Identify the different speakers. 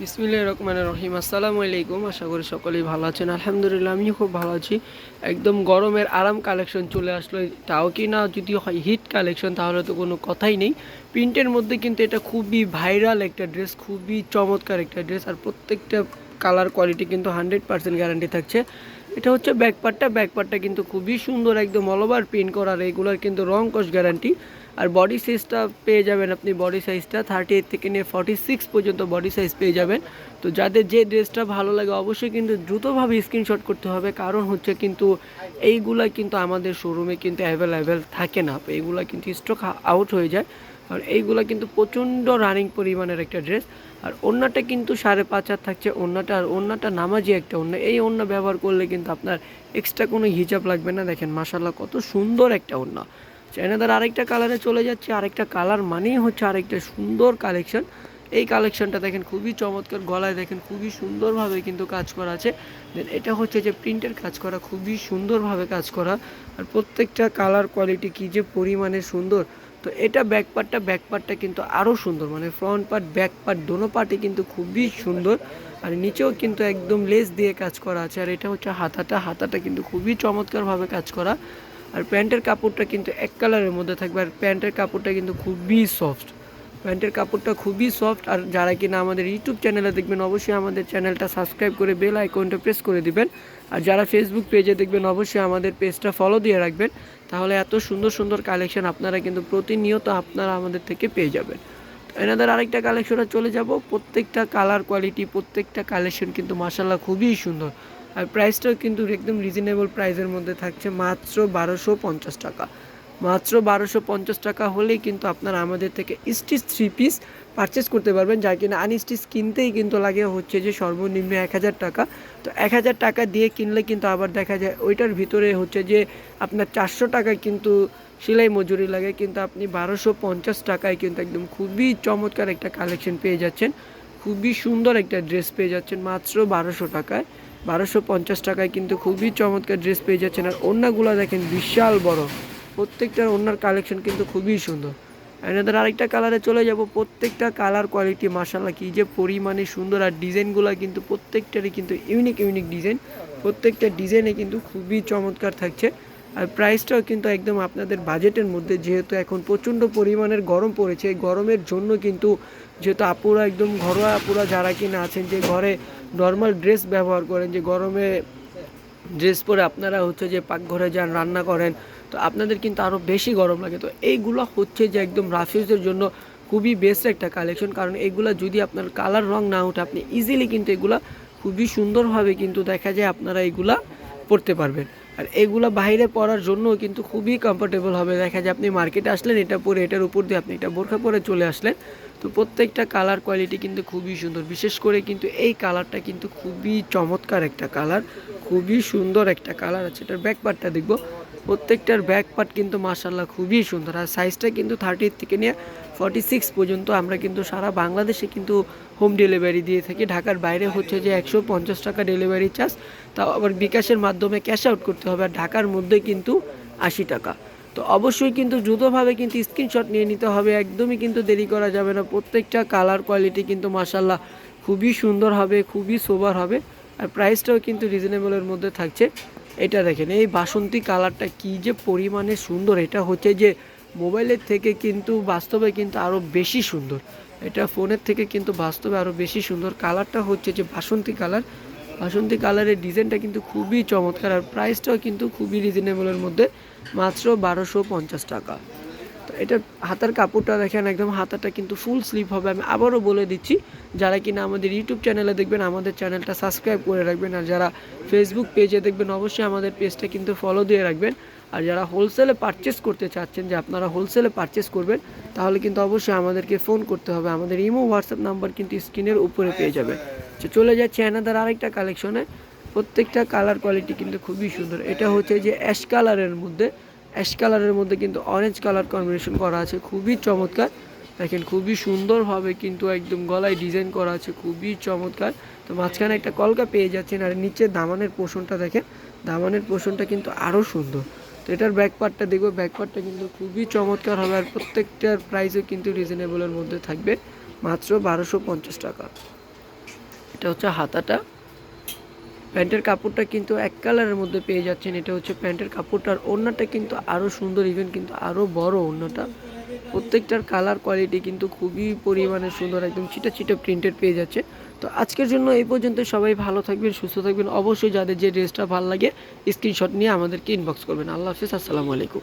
Speaker 1: বিসমিল্লাহির রহমানির রহিম। আসসালামু আলাইকুম। আশা করি সকলেই ভালো আছেন। আলহামদুলিল্লাহ আমিও খুব ভালো আছি। একদম গরমের আরাম কালেকশন চলে আসলো। তাও কি না যদি হয় হিট কালেকশন তাহলে তো কোনো কথাই নেই। প্রিন্টের মধ্যে কিন্তু এটা খুবই ভাইরাল একটা ড্রেস, খুবই চমৎকার একটা ড্রেস। আর প্রত্যেকটা কালার কোয়ালিটি কিন্তু 100% গ্যারান্টি থাকছে। এটা হচ্ছে ব্যাকপার্টটা কিন্তু খুবই সুন্দর, একদম অল ওভার প্রিন্ট করা। আর এগুলোর কিন্তু রং কস গ্যারান্টি। আর বডি সাইজটা পেয়ে যাবেন আপনি, বডি সাইজটা 38 থেকে নিয়ে 46 পর্যন্ত বডি সাইজ পেয়ে যাবেন। তো যাদের যে ড্রেসটা ভালো লাগে অবশ্যই কিন্তু দ্রুতভাবে স্ক্রিনশট করতে হবে, কারণ হচ্ছে কিন্তু এইগুলা কিন্তু আমাদের শোরুমে কিন্তু অ্যাভেলেবেল থাকে না। তো এইগুলা কিন্তু স্টক আউট হয়ে যায়। আর এইগুলা কিন্তু প্রচণ্ড রানিং পরিমাণের একটা ড্রেস। আর ওড়নাটা কিন্তু 5.5 হাত থাকছে ওড়নাটা। আর ওড়নাটা নামাজি একটা ওড়না, এই ওড়না ব্যবহার করলে কিন্তু আপনার এক্সট্রা কোনো হিজাব লাগবে না। দেখেন মাশাআল্লাহ কত সুন্দর একটা ওড়না। চায়নাদার আরেকটা কালারে চলে যাচ্ছে। আরেকটা কালার মানেই হচ্ছে আরেকটা সুন্দর কালেকশন। এই কালেকশনটা দেখেন খুবই চমৎকার, গলায় দেখেন খুবই সুন্দরভাবে কিন্তু কাজ করা আছে। দেন এটা হচ্ছে যে প্রিন্টের কাজ করা, খুবই সুন্দরভাবে কাজ করা। আর প্রত্যেকটা কালার কোয়ালিটি কী যে পরিমাণে সুন্দর। তো এটা ব্যাকপার্টটা কিন্তু আরও সুন্দর, মানে ফ্রন্ট পার্ট ব্যাক পার্ট দোনো পার্টই কিন্তু খুবই সুন্দর। আর নিচেও কিন্তু একদম লেস দিয়ে কাজ করা আছে। আর এটা হচ্ছে হাতাটা কিন্তু খুবই চমৎকারভাবে কাজ করা। আর প্যান্টের কাপড়টা কিন্তু এক কালারের মধ্যে থাকবে। আর প্যান্টের কাপড়টা কিন্তু খুবই সফট, প্যান্টের কাপড়টা খুবই সফট। আর যারা কিনা আমাদের ইউটিউব চ্যানেলে দেখবেন অবশ্যই আমাদের চ্যানেলটা সাবস্ক্রাইব করে বেল আইকনটা প্রেস করে দিবেন। আর যারা ফেসবুক পেজে দেখবেন অবশ্যই আমাদের পেজটা ফলো দিয়ে রাখবেন। তাহলে এত সুন্দর সুন্দর কালেকশন আপনারা কিন্তু প্রতিনিয়ত আপনারা আমাদের থেকে পেয়ে যাবেন। এনাদের আরেকটা কালেকশনে চলে যাব। প্রত্যেকটা কালার কোয়ালিটি প্রত্যেকটা কালেকশন কিন্তু মাশাআল্লাহ খুবই সুন্দর। আর প্রাইসটাও কিন্তু একদম রিজনেবল প্রাইসের মধ্যে থাকছে, মাত্র 1250 টাকা। মাত্র 1250 টাকা হলেই কিন্তু আপনারা আমাদের থেকে স্টিচ 3 পিস পারচেস করতে পারবেন। যা কিনা আনস্টিচ কিনতেই কিন্তু লাগে হচ্ছে যে সর্বনিম্ন 1000 টাকা। তো 1000 টাকা দিয়ে কিনলে কিন্তু আবার দেখা যায় ওইটার ভিতরে হচ্ছে যে আপনার 400 টাকা কিন্তু সেলাই মজুরি লাগে, কিন্তু আপনি 1250 টাকায় কিন্তু একদম খুবই চমৎকার একটা কালেকশন পেয়ে যাচ্ছেন। খুবই সুন্দর একটা ড্রেস পেয়ে যাচ্ছেন মাত্র 1200 টাকায়। 1250 টাকায় কিন্তু খুবই চমৎকার ড্রেস পেয়ে যাচ্ছেন। আর ওড়নাগুলো দেখেন বিশাল বড়, প্রত্যেকটার ওড়নার কালেকশন কিন্তু খুবই সুন্দর। এনাদের আরেকটা কালারে চলে যাব। প্রত্যেকটা কালার কোয়ালিটি মাশাআল্লাহ কী যে পরিমাণে সুন্দর। আর ডিজাইনগুলো কিন্তু প্রত্যেকটারই কিন্তু ইউনিক ডিজাইন, প্রত্যেকটা ডিজাইনে কিন্তু খুবই চমৎকার থাকছে। আর প্রাইসটাও কিন্তু একদম আপনাদের বাজেটের মধ্যে, যেহেতু এখন প্রচণ্ড পরিমাণের গরম পড়েছে। এই গরমের জন্য কিন্তু যেহেতু আপুরা একদম ঘরোয়া আপুরা যারা কিনা আছেন যে ঘরে নর্মাল ড্রেস ব্যবহার করেন, যে গরমে ড্রেস পরে আপনারা হচ্ছে যে পাকঘরে যান রান্না করেন, তো আপনাদের কিন্তু আরও বেশি গরম লাগে। তো এইগুলো হচ্ছে যে একদম রাফিউজের জন্য খুবই বেস্ট একটা কালেকশন, কারণ এগুলো যদি আপনার কালার রং না ওঠে আপনি ইজিলি কিন্তু এগুলা খুবই সুন্দরভাবে কিন্তু দেখা যায় আপনারা এগুলা পরতে পারবেন। আর এগুলো বাইরে পরার জন্য কিন্তু খুবই কমফোর্টেবল হবে। দেখা যায় আপনি মার্কেটে আসলেন এটা পরে, এটার উপর দিয়ে আপনি এটা বোরখা পরে চলে আসলেন। তো প্রত্যেকটা কালার কোয়ালিটি কিন্তু খুবই সুন্দর। বিশেষ করে কিন্তু এই কালারটা কিন্তু খুবই চমৎকার একটা কালার, খুবই সুন্দর একটা কালার আছে। এটার ব্যাক পার্টটা দেখব, প্রত্যেকটার ব্যাক পার্ট কিন্তু মাশাআল্লাহ খুবই সুন্দর। আর সাইজটা কিন্তু 30 থেকে নিয়ে 46 পর্যন্ত আমরা কিন্তু সারা বাংলাদেশে কিন্তু হোম ডেলিভারি দিয়ে থাকি। ঢাকার বাইরে হচ্ছে যে 150 টাকা ডেলিভারি চার্জ, তাও আবার বিকাশের মাধ্যমে ক্যাশ আউট করতে হবে। আর ঢাকার মধ্যে কিন্তু 80 টাকা। তো অবশ্যই কিন্তু দ্রুতভাবে কিন্তু স্ক্রিনশট নিয়ে নিতে হবে, একদমই কিন্তু দেরি করা যাবে না। প্রত্যেকটা কালার কোয়ালিটি কিন্তু মাশাআল্লাহ খুবই সুন্দর হবে, খুবই সোবার হবে। আর প্রাইসটাও কিন্তু রিজনেবলের মধ্যে থাকছে। এটা দেখেন এই বাসন্তী কালারটা কী যে পরিমাণে সুন্দর। এটা হচ্ছে যে মোবাইলের থেকে কিন্তু বাস্তবে কিন্তু আরও বেশি সুন্দর। এটা ফোনের থেকে কিন্তু বাস্তবে আরও বেশি সুন্দর। কালারটা হচ্ছে যে বাসন্তী কালার, বাসন্তী কালারের ডিজাইনটা কিন্তু খুবই চমৎকার। আর প্রাইসটাও কিন্তু খুবই রিজনেবলের মধ্যে, মাত্র 1250 টাকা। তো এটা হাতার কাপড়টা দেখেন, একদম হাতাটা কিন্তু ফুল স্লিভ হবে। আমি আবারও বলে দিচ্ছি, যারা কিনা আমাদের ইউটিউব চ্যানেলে দেখবেন আমাদের চ্যানেলটা সাবস্ক্রাইব করে রাখবেন। আর যারা ফেসবুক পেজে দেখবেন অবশ্যই আমাদের পেজটা কিন্তু ফলো দিয়ে রাখবেন। আর যারা হোলসেলে পারচেস করতে চাচ্ছেন, যে আপনারা হোলসেলে পারচেস করবেন, তাহলে কিন্তু অবশ্যই আমাদেরকে ফোন করতে হবে। আমাদের ইমো হোয়াটসঅ্যাপ নাম্বার কিন্তু স্ক্রিনের উপরে পেয়ে যাবেন। চলে যাচ্ছে এনাদার আরেকটা কালেকশনে। প্রত্যেকটা কালার কোয়ালিটি কিন্তু খুবই সুন্দর। এটা হচ্ছে যে অ্যাশ কালারের মধ্যে কিন্তু অরেঞ্জ কালার কম্বিনেশন করা আছে, খুবই চমৎকার। দেখেন খুবই সুন্দরভাবে কিন্তু একদম গলায় ডিজাইন করা আছে, খুবই চমৎকার। তো মাঝখানে একটা কলকা পেয়ে যাচ্ছেন। আর নিচে দামানের পোর্শনটা দেখেন, দামানের পোর্শনটা কিন্তু আরও সুন্দর। তো এটার ব্যাক পার্টটা দেখবো, ব্যাক পার্টটা কিন্তু খুবই চমৎকার হবে। আর প্রত্যেকটার প্রাইসও কিন্তু রিজনেবলের মধ্যে থাকবে, মাত্র 1250 টাকা। এটা হচ্ছে হাতাটা। প্যান্টের কাপড়টা কিন্তু এক কালারের মধ্যে পেয়ে যাচ্ছেন। এটা হচ্ছে প্যান্টের কাপড়টার। ওড়নাটা কিন্তু আরও সুন্দর, ইভেন কিন্তু আরও বড় ওড়নাটা। প্রত্যেকটার কালার কোয়ালিটি কিন্তু খুবই পরিমাণে সুন্দর, একদম চিটা চিটা প্রিন্টের পেয়ে যাচ্ছে। তো আজকের জন্য এই পর্যন্ত। সবাই ভালো থাকবেন, সুস্থ থাকবেন। অবশ্যই যাদের যে ড্রেসটা ভালো লাগে স্ক্রিনশট নিয়ে আমাদেরকে ইনবক্স করবেন। আল্লাহ হাফিজ, আসসালামু আলাইকুম।